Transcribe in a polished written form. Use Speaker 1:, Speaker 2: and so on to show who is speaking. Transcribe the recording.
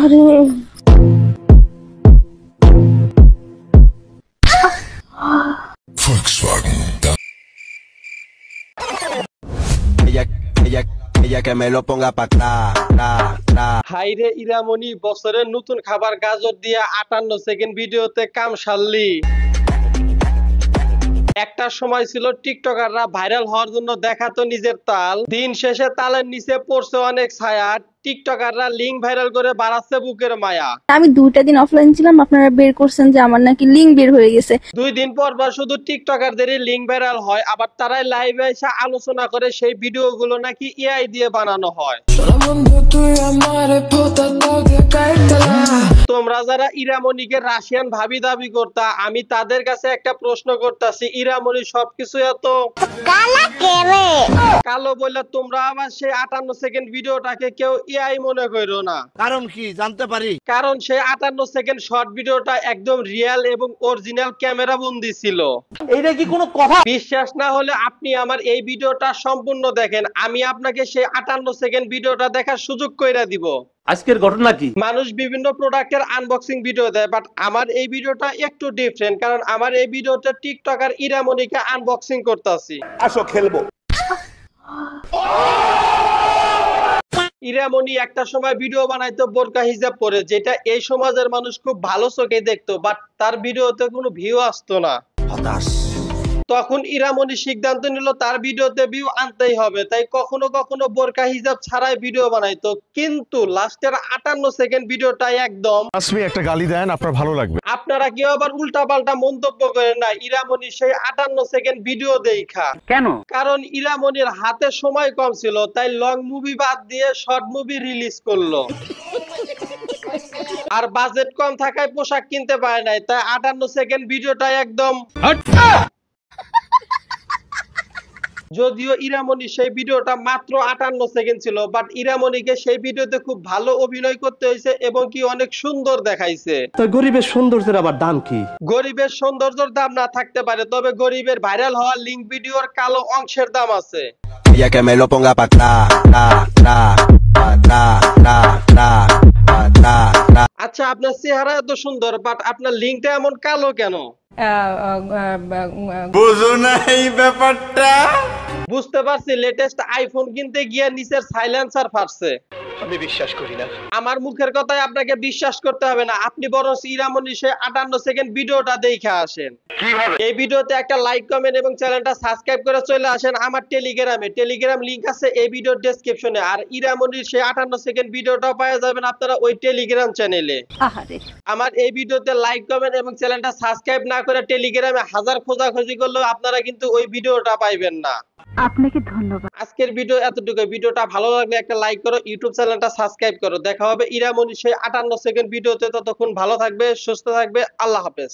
Speaker 1: আরে
Speaker 2: ella que me lo ponga pa' atrás.
Speaker 3: হাইরে ইরামনি, বছরের নতুন খাবার গাজর দিয়ে 58 সেকেন্ড ভিডিওতে কাম সারলি। একটা সময় ছিল টিকটকাররা ভাইরাল হওয়ার জন্য দেখাতো নিজের তাল, দিন শেষে তালের নিচে পড়ছে অনেক ছায়া। টিকটকাররা লিঙ্ক ভাইরাল করে বাড়াচ্ছে বুকের মায়া।
Speaker 1: আমি 2টা দিন অফলাইন ছিলাম, আপনারা বের করছেন যে আমার নাকি লিংক বের হয়ে গেছে।
Speaker 3: 2 দিন পর শুধু টিকটকারদেরই লিঙ্ক ভাইরাল হয়, আবার তারাই লাইভে এসে আলোচনা করে সেই ভিডিওগুলো নাকি এআই দিয়ে বানানো হয়। তোমরা যারা ইরামনিকে রাশিয়ান ভাবি দাবি করতা, আমি তাদের কাছে একটা প্রশ্ন করতেছি, ইরামনি সবকিছু এত কালো বলে তোমরা আবার সেই 58 সেকেন্ড ভিডিওটাকে কেউ এআই মনে করো না।
Speaker 4: কারণ কি জানতে পারি?
Speaker 3: কারণ সেই 58 সেকেন্ড শর্ট ভিডিওটা একদম রিয়েল এবং অরিজিনাল ক্যামেরা বন্দি ছিল।
Speaker 4: এইটা কি কোনো কথা?
Speaker 3: বিশ্বাস না হলে আপনি আমার এই ভিডিওটা সম্পূর্ণ দেখেন, আমি আপনাকে সেই 58 সেকেন্ড ভিডিওটা দেখার সুযোগ কইরা দিব।
Speaker 4: আজকের ঘটনা কি?
Speaker 3: মানুষ বিভিন্ন প্রোডাক্টের আনবক্সিং ভিডিও দেয়, বাট আমার এই ভিডিওটা একটু ডিফারেন্ট, কারণ আমার এই ভিডিওতে টিকটকার ইরামনিকে আনবক্সিং করতেছি।
Speaker 4: আসো খেলবো।
Speaker 3: ইরামনি একটা সময় ভিডিও বানাইতো বোরকা হিজাব পরে, যেটা এই সমাজের মানুষ খুব ভালো চোখে দেখতো, বাট তার ভিডিওতে কোনো ভিউ আসতো না। তখন ইরামনি সিদ্ধান্ত নিল তার ভিডিওতে ভিউ আনতেই হবে, তাই কখনো কখনো বোরকা হিজাব ছাড়াই ভিডিও বানাইতো। কিন্তু লাস্টের 58 সেকেন্ড ভিডিওটা একদম
Speaker 5: একটা গালি দেন, আপনার ভালো লাগবে।
Speaker 3: আপনারা কেউ আবার উল্টা পাল্টা মন্তব্য করেন না। ইরামনি সেই 58 সেকেন্ড ভিডিও দেখা
Speaker 4: কেন?
Speaker 3: কারণ ইরামনির হাতে সময় কম ছিল, তাই লং মুভি বাদ দিয়ে শর্ট মুভি রিলিজ করলো। আর বাজেট কম থাকায় পোশাক কিনতে পারে নাই, তাই 58 সেকেন্ড ভিডিওটা একদম। যদিও ইরামনি সেই ভিডিওটা মাত্র 58 সেকেন্ড ছিল, বাট ইরামনিকে সেই ভিডিওতে খুব ভালো অভিনয় করতে হয়েছে এবং কি অনেক সুন্দর দেখাইছে।
Speaker 4: তো গরিবের সৌন্দর্যের আবার দাম কি?
Speaker 3: গরিবের সৌন্দর্যের দাম না থাকতে পারে, তবে গরিবের ভাইরাল হওয়ার লিঙ্ক ভিডিওর কালো অংশের দাম আছে।
Speaker 2: Ella que me lo ponga pa' atrás.
Speaker 3: আচ্ছা, আপনার চেহারা এত সুন্দর, বাট আপনার লিঙ্কটা এমন কালো কেন?
Speaker 4: বুঝো না এই ব্যাপারটা?
Speaker 3: বুঝতে পারছি, লেটেস্ট আইফোন কিনতে গিয়ে নিচের সাইলেন্সার ফাটছে।
Speaker 4: আমি বিশ্বাস করি না।
Speaker 3: আমার মুখের কথায় আপনাকে বিশ্বাস করতে হবে না, আপনি বরং ইরামনি সেই 58 সেকেন্ড ভিডিওটা দেখে আসেন।
Speaker 4: কিভাবে?
Speaker 3: এই ভিডিওতে একটা লাইক, কমেন্ট এবং চ্যানেলটা সাবস্ক্রাইব করে চলে আসেন আমার টেলিগ্রামে। টেলিগ্রাম লিংক আছে এই ভিডিওর ডেসক্রিপশনে। আর ইরামনির সেই 58 সেকেন্ড ভিডিওটাও পাওয়া যাবেন আপনারা ওই টেলিগ্রাম চ্যানেলে। আমার এই ভিডিওতে লাইক, কমেন্ট এবং চ্যানেলটা সাবস্ক্রাইব না করে টেলিগ্রামে হাজার খোঁজাখুঁজি করলেও আপনারা কিন্তু ওই ভিডিওটা পাইবেন না।
Speaker 1: আপনাকে ধন্যবাদ।
Speaker 3: আজকের ভিডিও এতটুকু। ভিডিওটা ভালো লাগলে একটা লাইক করো, ইউটিউব চ্যানেলটা সাবস্ক্রাইব করো। দেখা হবে ইরামনি সেই 58 সেকেন্ড ভিডিওতে। ততক্ষণ ভালো থাকবে, সুস্থ থাকবে, আল্লাহ হাফেজ।